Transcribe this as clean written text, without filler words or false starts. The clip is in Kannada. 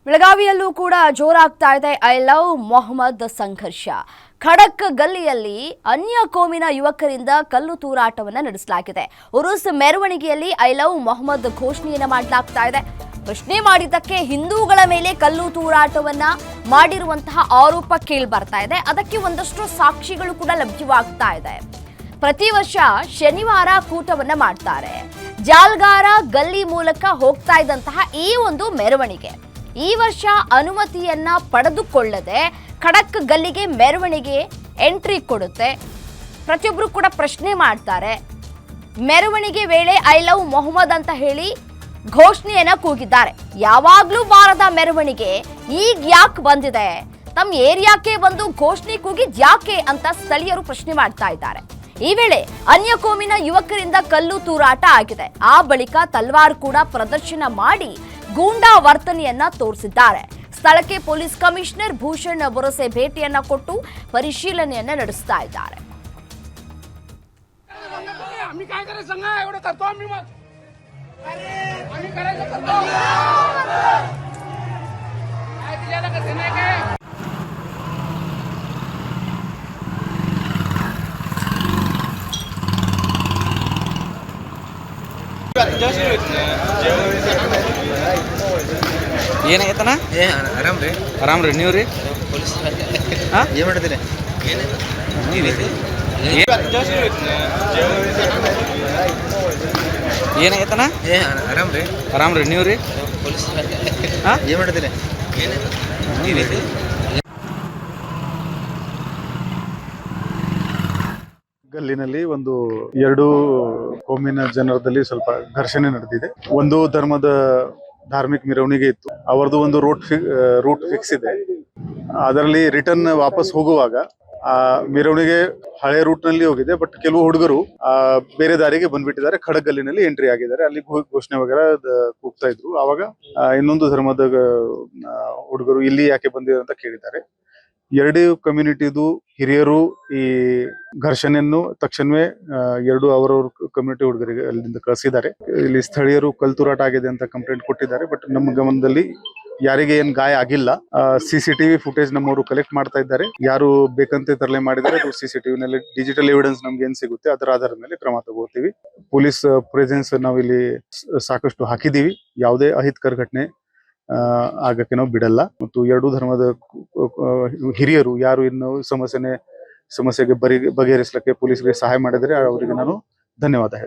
ಬೆಳಗಾವಿಯಲ್ಲೂ ಕೂಡ ಜೋರಾಗ್ತಾ ಇದೆ ಐ ಲವ್ ಮೊಹಮ್ಮದ್ ಸಂಘರ್ಷ. ಖಡಕ್ ಗಲ್ಲಿಯಲ್ಲಿ ಅನ್ಯ ಕೋಮಿನ ಯುವಕರಿಂದ ಕಲ್ಲು ತೂರಾಟವನ್ನ ನಡೆಸಲಾಗಿದೆ. ಉರುಸ್ ಮೆರವಣಿಗೆಯಲ್ಲಿ ಐ ಲವ್ ಮೊಹಮ್ಮದ್ ಘೋಷಣೆಯನ್ನ ಮಾಡಲಾಗ್ತಾ ಇದೆ. ಪ್ರಶ್ನೆ ಮಾಡಿದ್ದಕ್ಕೆ ಹಿಂದೂಗಳ ಮೇಲೆ ಕಲ್ಲು ತೂರಾಟವನ್ನ ಮಾಡಿರುವಂತಹ ಆರೋಪ ಕೇಳಿ ಬರ್ತಾ ಇದೆ. ಅದಕ್ಕೆ ಒಂದಷ್ಟು ಸಾಕ್ಷಿಗಳು ಕೂಡ ಲಭ್ಯವಾಗ್ತಾ ಇದೆ. ಪ್ರತಿ ವರ್ಷ ಶನಿವಾರ ಕೂಟವನ್ನ ಮಾಡ್ತಾರೆ. ಜಾಲ್ಗಾರ ಗಲ್ಲಿ ಮೂಲಕ ಹೋಗ್ತಾ ಇದ್ದಂತಹ ಈ ಒಂದು ಮೆರವಣಿಗೆ ಈ ವರ್ಷ ಅನುಮತಿಯನ್ನ ಪಡೆದುಕೊಳ್ಳದೆ ಖಡಕ್ ಗಲ್ಲಿಗೆ ಮೆರವಣಿಗೆ ಎಂಟ್ರಿ ಕೊಡುತ್ತೆ. ಪ್ರತಿಯೊಬ್ಬರು ಕೂಡ ಪ್ರಶ್ನೆ ಮಾಡ್ತಾರೆ. ಮೆರವಣಿಗೆ ವೇಳೆ ಐ ಲವ್ ಮೊಹಮ್ಮದ್ ಅಂತ ಹೇಳಿ ಘೋಷಣೆಯನ್ನ ಕೂಗಿದ್ದಾರೆ. ಯಾವಾಗ್ಲೂ ಬಾರದ ಮೆರವಣಿಗೆ ಈಗ ಯಾಕೆ ಬಂದಿದೆ, ತಮ್ಮ ಏರಿಯಾಕ್ಕೆ ಬಂದು ಘೋಷಣೆ ಕೂಗಿದ್ ಯಾಕೆ ಅಂತ ಸ್ಥಳೀಯರು ಪ್ರಶ್ನೆ ಮಾಡ್ತಾ ಇದ್ದಾರೆ. ಈ ವೇಳೆ ಅನ್ಯ ಕೋಮಿನ ಯುವಕರಿಂದ ಕಲ್ಲು ತೂರಾಟ ಆಗಿದೆ. ಆ ಬಳಿಕ ತಲ್ವಾರ್ ಕೂಡ ಪ್ರದರ್ಶನ ಮಾಡಿ ಗೂಂಡಾ ವರ್ತನೆಯನ್ನ ತೋರಿಸಿದ್ದಾರೆ. ಸ್ಥಳಕ್ಕೆ ಪೊಲೀಸ್ ಕಮಿಷನರ್ ಭೂಷಣ್ ಭರಸೆ ಭೇಟಿಯನ್ನ ಕೊಟ್ಟು ಪರಿಶೀಲನೆಯನ್ನ ನಡೆಸ್ತಾ ಇದ್ದಾರೆ. ಏನಾಗೈತನ ಆರಾಮ್ ರೀ ನೀವು ರೀ ಏನು ಮಾಡಿದ್ದೀರಿ ಏನಾಗೈತನ ಆರಾಮ್ ರೀ ನೀವು ರೀ ಏನು ಮಾಡಿದ್ದೀರಿ ಗಲ್ಲಿನಲ್ಲಿ ಒಂದು ಎರಡು ಕೋಮಿನ ಜನರದಲ್ಲಿ ಸ್ವಲ್ಪ ಘರ್ಷಣೆ ನಡೆದಿದೆ. ಒಂದು ಧರ್ಮದ ಧಾರ್ಮಿಕ ಮೆರವಣಿಗೆ ಇತ್ತು. ಅವರದು ಒಂದು ರೂಟ್ ಫಿಕ್ಸ್ ಇದೆ. ಅದರಲ್ಲಿ ರಿಟರ್ನ್ ವಾಪಸ್ ಹೋಗುವಾಗ ಆ ಮೆರವಣಿಗೆ ಹಳೆ ರೂಟ್ ನಲ್ಲಿ ಹೋಗಿದೆ. ಬಟ್ ಕೆಲವು ಹುಡುಗರು ಬೇರೆ ದಾರಿಗೆ ಬಂದ್ಬಿಟ್ಟಿದ್ದಾರೆ. ಖಡಗಲ್ಲಿನಲ್ಲಿ ಎಂಟ್ರಿ ಆಗಿದ್ದಾರೆ. ಅಲ್ಲಿ ಘೋಷಣೆ ವಗೇರ ಕೂಗ್ತಾ ಇದ್ರು. ಆವಾಗ ಇನ್ನೊಂದು ಧರ್ಮದ ಹುಡುಗರು ಇಲ್ಲಿ ಯಾಕೆ ಬಂದಿದೆ ಅಂತ ಕೇಳಿದ್ದಾರೆ. ಎರಡು ಕಮ್ಯುನಿಟಿದು ಹಿರಿಯರು ಈ ಘರ್ಷಣೆಯನ್ನು ತಕ್ಷಣವೇ ಎರಡು ಅವರವ್ರ ಕಮ್ಯುನಿಟಿ ಹುಡುಗರಿಗೆ ಅಲ್ಲಿಂದ ಕಳಿಸಿದ್ದಾರೆ. ಇಲ್ಲಿ ಸ್ಥಳೀಯರು ಕಲ್ತೂರಾಟ ಆಗಿದೆ ಅಂತ ಕಂಪ್ಲೇಂಟ್ ಕೊಟ್ಟಿದ್ದಾರೆ. ಬಟ್ ನಮ್ಮ ಗಮನದಲ್ಲಿ ಯಾರಿಗೆ ಏನ್ ಗಾಯ ಆಗಿಲ್ಲ. CCTV ಫುಟೇಜ್ ನಮ್ಮವರು ಕಲೆಕ್ಟ್ ಮಾಡ್ತಾ ಇದ್ದಾರೆ. ಯಾರು ಬೇಕಂತೆ ತರಲೆ ಮಾಡಿದರೆ ಅದು CCTV ನಲ್ಲಿ ಡಿಜಿಟಲ್ ಎವಿಡೆನ್ಸ್ ನಮ್ಗೆ ಏನ್ ಸಿಗುತ್ತೆ ಅದರ ಆಧಾರದ ಮೇಲೆ ಕ್ರಮ ತಗೋತೀವಿ. ಪೊಲೀಸ್ ಪ್ರೆಸೆನ್ಸ್ ನಾವಿಲ್ಲಿ ಸಾಕಷ್ಟು ಹಾಕಿದೀವಿ. ಯಾವುದೇ ಅಹಿತಕರ ಘಟನೆ ಆಗಕ್ಕೆ ನಾವು ಬಿಡಲ್ಲ. ಮತ್ತು ಎರಡೂ ಧರ್ಮದ ಹಿರಿಯರು ಯಾರು ಇನ್ನು ಸಮಸ್ಯೆಗೆ ಬಗೆಹರಿಸಲಿಕ್ಕೆ ಪೊಲೀಸರಿಗೆ ಸಹಾಯ ಮಾಡಿದರೆ ಅವರಿಗೆ ನಾನು ಧನ್ಯವಾದ ಹೇಳ್ತೇನೆ.